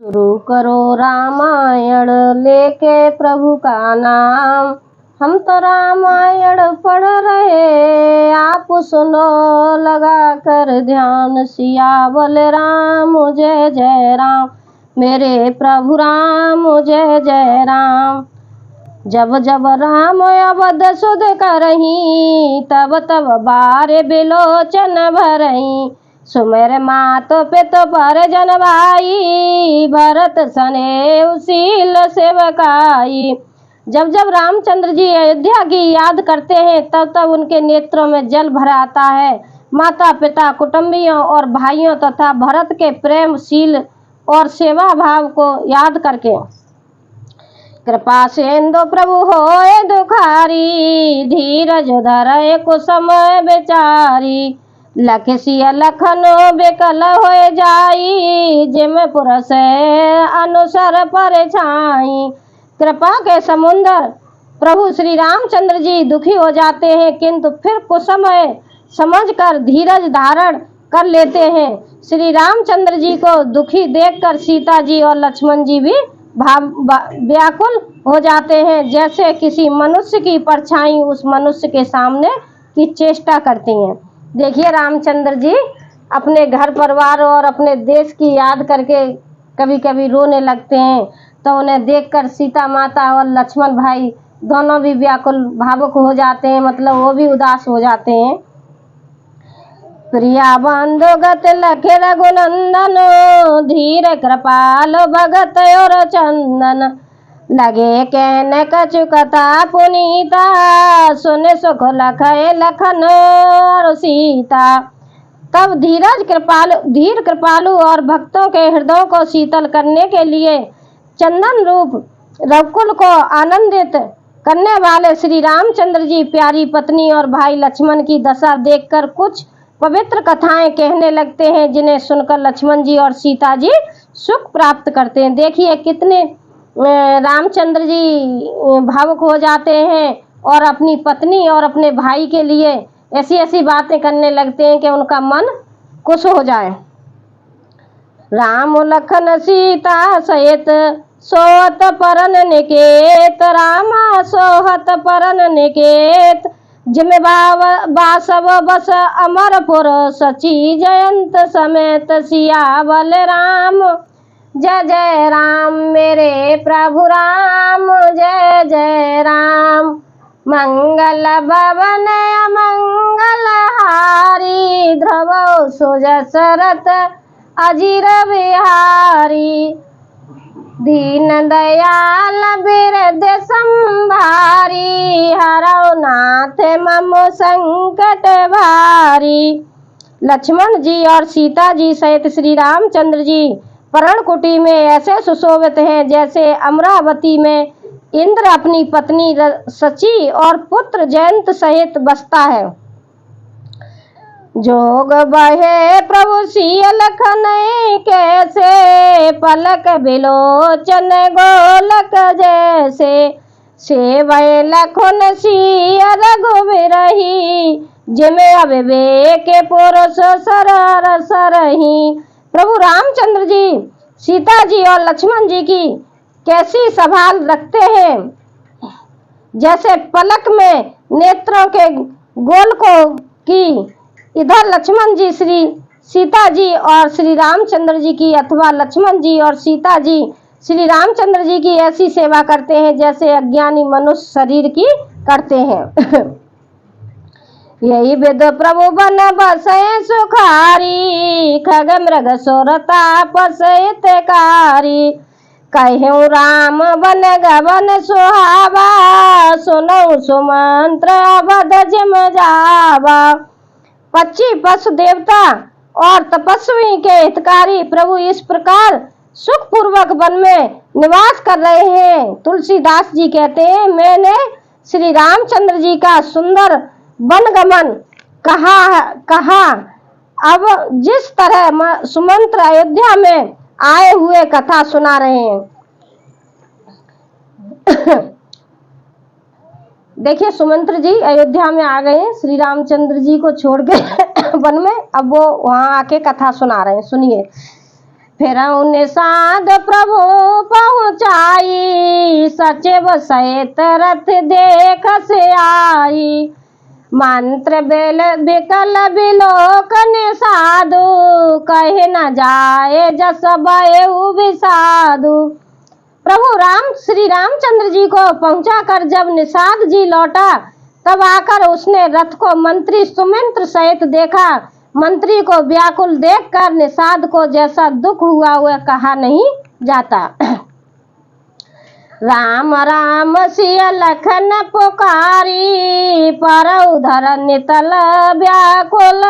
शुरू करो रामायण लेके प्रभु का नाम। हम तो रामायण पढ़ रहे, आप सुनो लगा कर ध्यान। सियावल राम जय जय राम, मेरे प्रभु राम जय जय राम। जब जब राम अवध सुध करही, तब तब बारे बिलोचन भरही। सुमेर मात पित पर जन भाई, भरत सने उसील सेवकाई। जब जब रामचंद्र जी अयोध्या की याद करते हैं, तब तब उनके नेत्रों में जल भर आता है। माता पिता, कुटुंबियों और भाइयों तथा भरत के प्रेमशील और सेवा भाव को याद करके। कृपा सिंधु प्रभु होए दुखारी, धीरज धरे कुसमय बेचारी। लख सिय लखन बेकल होए जाई, जिम पुरस अनुसर पर छाई। कृपा के समुंदर प्रभु श्री रामचंद्र जी दुखी हो जाते हैं, किंतु फिर कुछ समय समझकर धीरज धारण कर लेते हैं। श्री रामचंद्र जी को दुखी देखकर सीता जी और लक्ष्मण जी भी व्याकुल हो जाते हैं, जैसे किसी मनुष्य की परछाई उस मनुष्य के सामने की चेष्टा करती हैं। देखिए, रामचंद्र जी अपने घर परिवार और अपने देश की याद करके कभी कभी रोने लगते हैं, तो उन्हें देखकर सीता माता और लक्ष्मण भाई दोनों भी व्याकुल भावुक हो जाते हैं, मतलब वो भी उदास हो जाते हैं। प्रिया बंधु गत लख रघुनंदन, धीर कृपाल भगत और चंदन। लगे कहने कछु कथा पुनीता, सुन सुख लखय लखन और सीता। तब धीर कृपालु और भक्तों के हृदयों को शीतल करने के लिए चंदन रूप रघुकुल को आनंदित करने वाले श्री रामचंद्र जी प्यारी पत्नी और भाई लक्ष्मण की दशा देखकर कुछ पवित्र कथाएं कहने लगते हैं, जिन्हें सुनकर लक्ष्मण जी और सीता जी सुख प्राप्त करते हैं। देखिए कितने रामचंद्र जी भावुक हो जाते हैं और अपनी पत्नी और अपने भाई के लिए ऐसी ऐसी बातें करने लगते हैं कि उनका मन खुश हो जाए। राम लखन सीता सहित सोहत परन निकेत, रामा सोहत परन निकेत। जिम बासव बस अमरपुर, सची जयंत समेत। सियावल राम जय जय राम, मेरे प्रभु राम जय जय राम। मंगल भवन अमंगल हारी, ध्रुव सुजसरथ अजीर बिहारी। दीन दयाल बिरद संभारी, हरौ नाथ मम संकट भारी। लक्ष्मण जी और सीता जी सहित श्री रामचंद्र जी पर्णकुटी में ऐसे सुशोभित हैं, जैसे अमरावती में इंद्र अपनी पत्नी सची और पुत्र जयंत सहित बसता है। जोग बहे प्रभु सिय लखन कैसे, पलक बिलोचन गोलक जैसे। सेवय लखन सिय रघुबीरहि, जिमे अविवेक पुरुष सरर सरहि। प्रभु रामचंद्र जी सीता जी और लक्ष्मण जी की कैसी संभाल रखते हैं, जैसे पलक में नेत्रों के गोल को की। इधर लक्ष्मण जी श्री सीता जी और श्री रामचंद्र जी की, अथवा लक्ष्मण जी और सीता जी श्री रामचंद्र जी की ऐसी सेवा करते हैं जैसे अज्ञानी मनुष्य शरीर की करते हैं। यही विद प्रभु बन बसे सुखारी, खग मृग सुरता पसहितकारी। कहूँ राम बन गवन सुहावा, सुनऊ सुमंत्र अवध जिम जावा। पक्षी पशु देवता और तपस्वी के हितकारी प्रभु इस प्रकार सुख पूर्वक वन में निवास कर रहे हैं। तुलसीदास जी कहते हैं, मैंने श्री रामचंद्र जी का सुंदर वनगमन कहा। अब जिस तरह सुमंत्र अयोध्या में आए हुए कथा सुना रहे हैं। देखिए, सुमंत्र जी अयोध्या में आ गए हैं श्री रामचंद्र जी को छोड़ के वन में। अब वो वहां आके कथा सुना रहे हैं, सुनिए। फिर निषाद प्रभु पहुँचाई, सचिव सहित रथ देख से आई। मंत्र बेल बिकल बिलोक निषादु, कहे न जाए जस बयउ विषादु। प्रभु राम श्री रामचंद्र जी को पहुंचा कर जब निषाद जी लौटा, तब आकर उसने रथ को मंत्री सुमिंत्र सहित देखा। मंत्री को व्याकुल देखकर निषाद को जैसा दुख हुआ वह कहा नहीं जाता। राम राम सिया लखन पुकारी, पर उधर नितल व्याकुल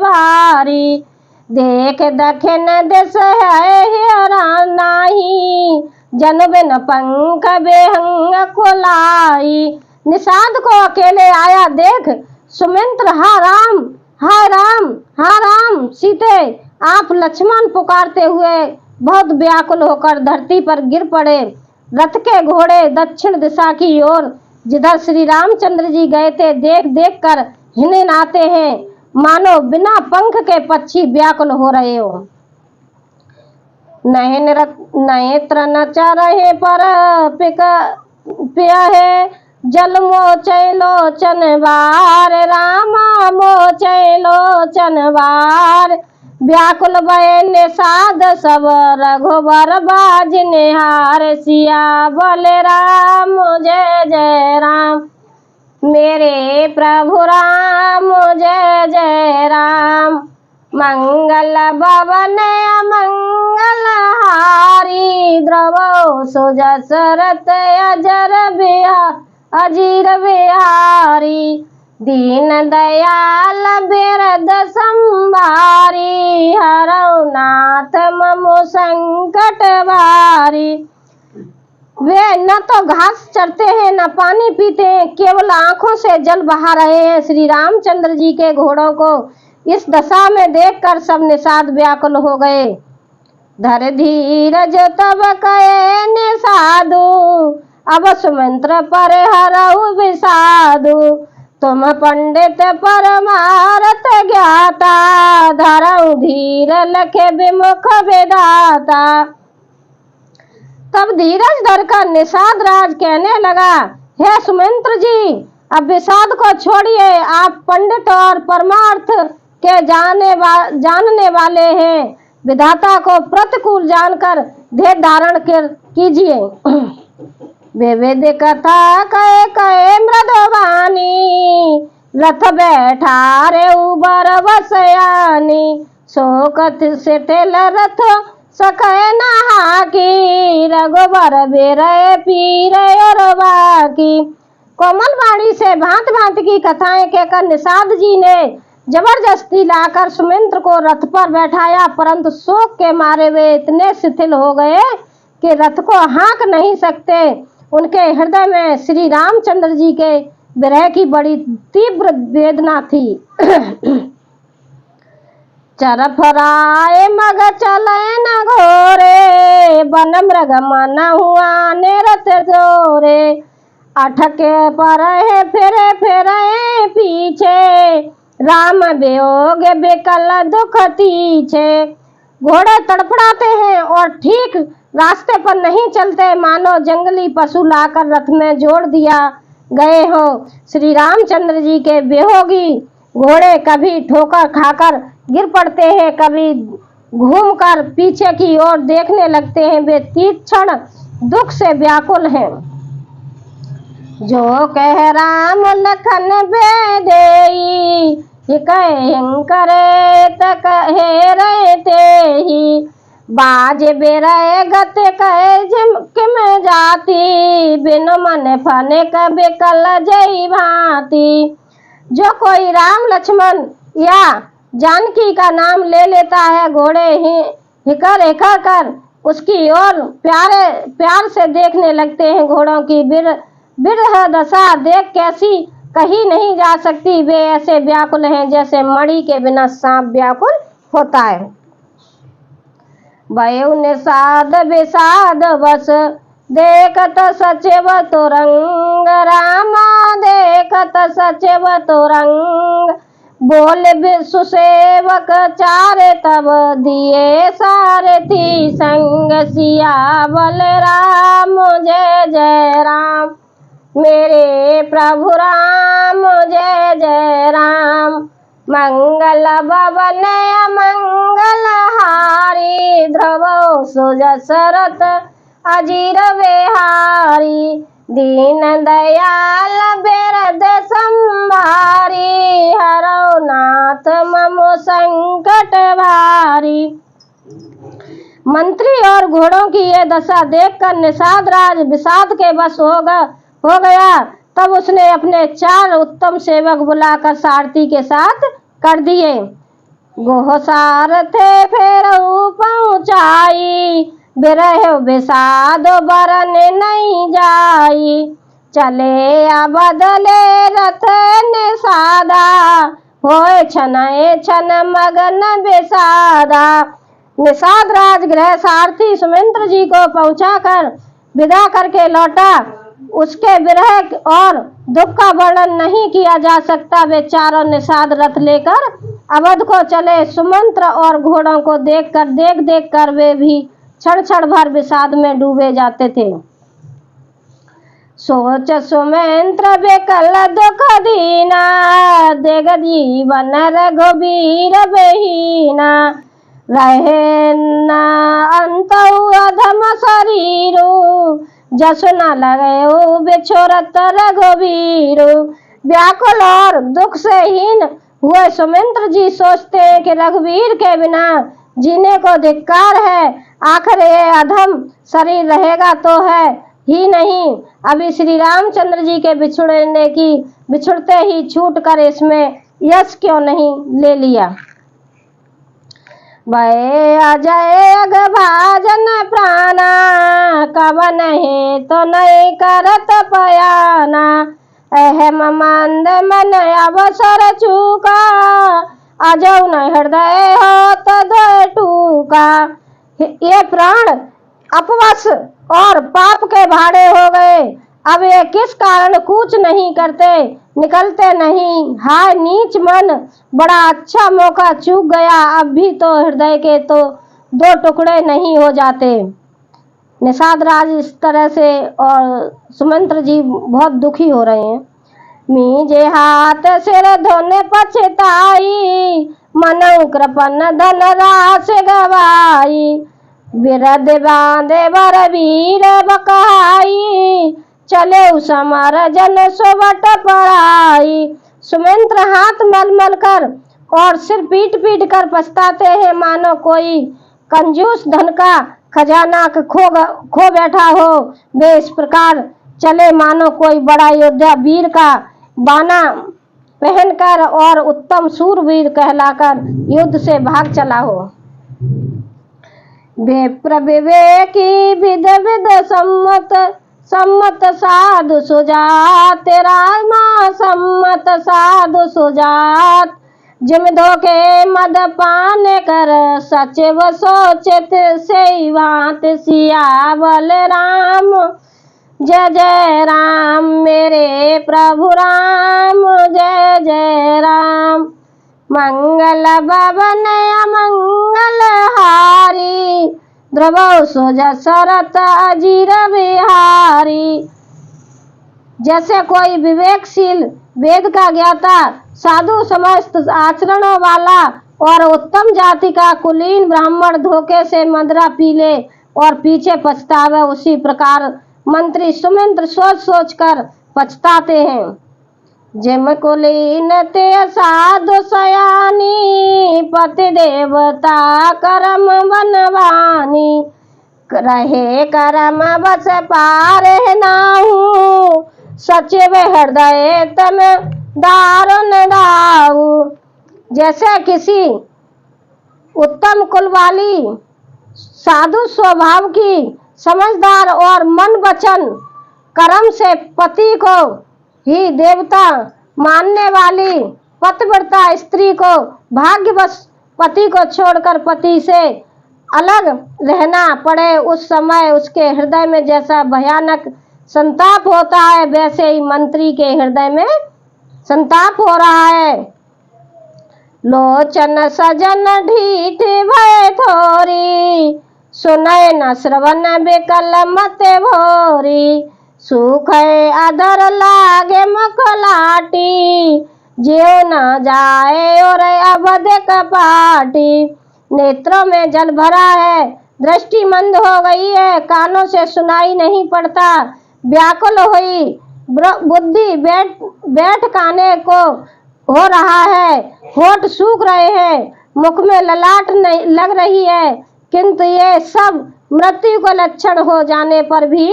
भारी। देख दखिन दिस है नाही, जन बिन पंख बेहंग कुलाई। निषाद को अकेले आया देख सुमिंत्र हा राम हा राम हा राम सीते आप लक्ष्मण पुकारते हुए बहुत व्याकुल होकर धरती पर गिर पड़े। रथ के घोड़े दक्षिण दिशा की ओर जिधर श्री रामचंद्र जी गए थे देख देख कर हिनन आते हैं, मानो बिना पंख के पक्षी व्याकुल हो रहे हो। नेत्र न रहे पर पिया है, जल मोचै लोचन बार। रामा मोचै लोचन बार, व्याकुल भय निषाद सब रघुबर बाज निहार। सिया बोले राम जय जय राम, मेरे प्रभु राम जय जय राम। मंगल भवन अमंगल हारी, द्रवो सुजस रथ अजीर बिहारी। दीन दयाल बिरद संभारी, हरौ नाथ ममो संकट भारी। वे न तो घास चरते हैं न पानी पीते हैं, केवल आंखों से जल बहा रहे हैं। श्री रामचंद्र जी के घोड़ों को इस दशा में देखकर सब निषाद व्याकुल हो गए। धर धीरज तब कहे निषादु, अब सुमिंत्र पर हरऊ विषादु। तुम पंडित परमारथ ज्ञाता, धरऊ धीर लखे विमुख विधाता। तब धीरज धरकर निषाद राज कहने लगा, हे सुमिंत्र जी अब विषाद को छोड़िए, आप पंडित और परमार्थ के जानने वाले हैं। विधाता को प्रतिकूल जानकर धैर्य धारण कीजिए। विविध कथा कहे कहे मृदवानी, रथ बैठा रे उबर वसयानी। शोकत से तेल रथ सके नहा की, रघुबर बेरे पीरे और बाकी। कोमल वाणी से भांत भांत की कथाएं कहकर निषाद जी ने जबरदस्ती लाकर सुमिंत्र को रथ पर बैठाया, परंतु शोक के मारे वे इतने शिथिल हो गए कि रथ को हाँक नहीं सकते। उनके हृदय में श्री रामचंद्र जी के विरह की बड़ी तीव्र वेदना थी। चरफराए मग चले न घोरे, बन मृग मन हुआ निरत जोरे। अठके पर फिरे फिरे पीछे, राम वियोग बेकल दुख तीछे। घोड़े तड़फड़ाते हैं और ठीक रास्ते पर नहीं चलते, मानो जंगली पशु लाकर रथ में जोड़ दिया गए हो। श्री रामचंद्र जी के बेहोगी घोड़े कभी ठोकर खाकर गिर पड़ते हैं, कभी घूमकर पीछे की ओर देखने लगते हैं। वे तीक्ष्ण दुख से व्याकुल हैं। जो कह राम लखन बेदेई, करे त कहे रहते ही। बाज बेरे गत कहे झिमकिम जाती, बिन मन फने कबे कल जई भांति। जो कोई राम लक्ष्मण या जानकी का नाम ले लेता है, घोड़े हिकर हिकर कर उसकी ओर प्यार से देखने लगते हैं। घोड़ों की बिरह दशा देख कैसी कही नहीं जा सकती। वे ऐसे व्याकुल हैं जैसे मणि के बिना सांप व्याकुल होता है। भयउ निषाद विषाद बस, देखत सचिव तुरंग। रामा देखत सचिव तुरंग, बोले विश्व सेवक चारे तब दिए सारथी संग सिया बलराम जय जय राम। मेरे प्रभु राम जय जय राम। मंगल भवन मंगल हारी ध्रुव सुजसरथ अजीर विहारी। दीन दयाल बिरद संभारी हरौ नाथ ममो संकट भारी। मंत्री और घोड़ों की ये दशा देखकर निषाद राज विषाद के बस हो गया। तब उसने अपने 4 उत्तम सेवक बुलाकर सारथी के साथ कर दिए। गोह सारथे फेर पहुँचाई बिरह विषाद बरन नहीं जाई। चले बदले रथ निषादा होए छनए छन मगन विषादा। निषाद राज गृह सारथी सुमिंद्र जी को पहुंचाकर विदा करके लौटा। उसके विरह और दुख का वर्णन नहीं किया जा सकता। वे चारों निषाद रथ लेकर अवध को चले। सुमंत्र और घोड़ों को देख देख कर वे भी क्षण भर विषाद में डूबे जाते थे। सोच सुमंत्र बेकल दुख दीना देग जीवन रघुबीर बहीना। रहे न अंतउ अधम शरीरु जसु न लगे बिछोरत रघुबीरु। व्याकुल और दुख से हीन हुए सुमिंद्र जी सोचते हैं कि रघुवीर के बिना जीने को धिक्कार है। आखिर ये अधम शरीर रहेगा तो है ही नहीं। अभी श्री रामचंद्र जी के बिछुड़ते ही छूट कर इसमें यश क्यों नहीं ले लिया। भय अजय अगभाजन प्राणा कवन है तो नहीं करत पयाना। अहम मंद मन अवसर चूका अजौ न हृदय हो तद टूका। ये प्राण अपवश और पाप के भाड़े हो गए। अब ये किस कारण कूच नहीं करते निकलते नहीं। हाय नीच मन, बड़ा अच्छा मौका चूक गया। अब भी तो हृदय के तो 2 टुकड़े नहीं हो जाते। निषाद राज इस तरह से और सुमंत्र जी बहुत दुखी हो रहे हैं। मीजे हाथ सिर धोने पछताई मनऊ कृपन धन रास गवाई। बिरद बांधे बर वीर बकहाई चले समर जन सोवट पड़ाई। सुमंत्र हाथ मल कर और सिर पीट कर पछताते हैं मानो कोई कंजूस धन का खजाना खो बैठा हो। वे इस प्रकार चले मानो कोई बड़ा योद्धा वीर का बाना पहनकर और उत्तम सूरवीर कहलाकर युद्ध से भाग चला हो। विप्र विवेकी विद विद सम्मत साधु सुजात। रामा सम्मत साधु सुजात जिम धोखे मद पान कर सचिव सोचित से वात। सिया बलराम जय जय राम। मेरे प्रभु राम जय जय राम। मंगल भवन अमंगल हारी ध्रुव सुजसरथ अजीर विहारी। जैसे कोई विवेकशील वेद का ज्ञाता साधु समस्त आचरणों वाला और उत्तम जाति का कुलीन ब्राह्मण धोखे से मदिरा पी ले और पीछे पछतावे, उसी प्रकार मंत्री सुमिंद्र सोच कर पछताते हैं। जिम कुलीन ते साधु सयानी पति देवता करम बनवानी। रहे करम बस पार नाहू सचिव हृदय तम दारुण दाऊ। जैसे किसी उत्तम कुल वाली साधु स्वभाव की समझदार और मन वचन कर्म से पति को ही देवता मानने वाली पतिव्रता स्त्री को भाग्यवश पति को छोड़कर पति से अलग रहना पड़े, उस समय उसके हृदय में जैसा भयानक संताप होता है वैसे ही मंत्री के हृदय में संताप हो रहा है। लोचन सजन ढीठ भय थोरी, सुनय न श्रवण बेकल मते भोरी। सूखे अधर लागे मखलाटी, ज्यों न जाए और अवध कपाटी। नेत्रों में जल भरा है, दृष्टि मंद हो गई है, कानों से सुनाई नहीं पड़ता। व्याकुल हुई बुद्धि बैठ खाने को हो रहा है, होठ सूख रहे हैं, मुख में ललाट नहीं लग रही है, किंतु ये सब मृत्यु का लक्षण हो जाने पर भी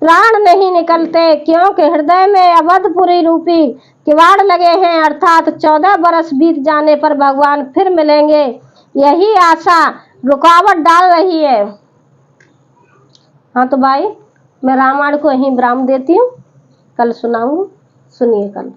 प्राण नहीं निकलते, क्योंकि हृदय में अवधपुरी रूपी किवाड़ लगे हैं, अर्थात 14 बरस बीत जाने पर भगवान फिर मिलेंगे, यही आशा रुकावट डाल रही है। हाँ तो भाई, मैं रामायण को यहीं विराम देती हूँ, कल सुनाऊंगी, सुनिए कल।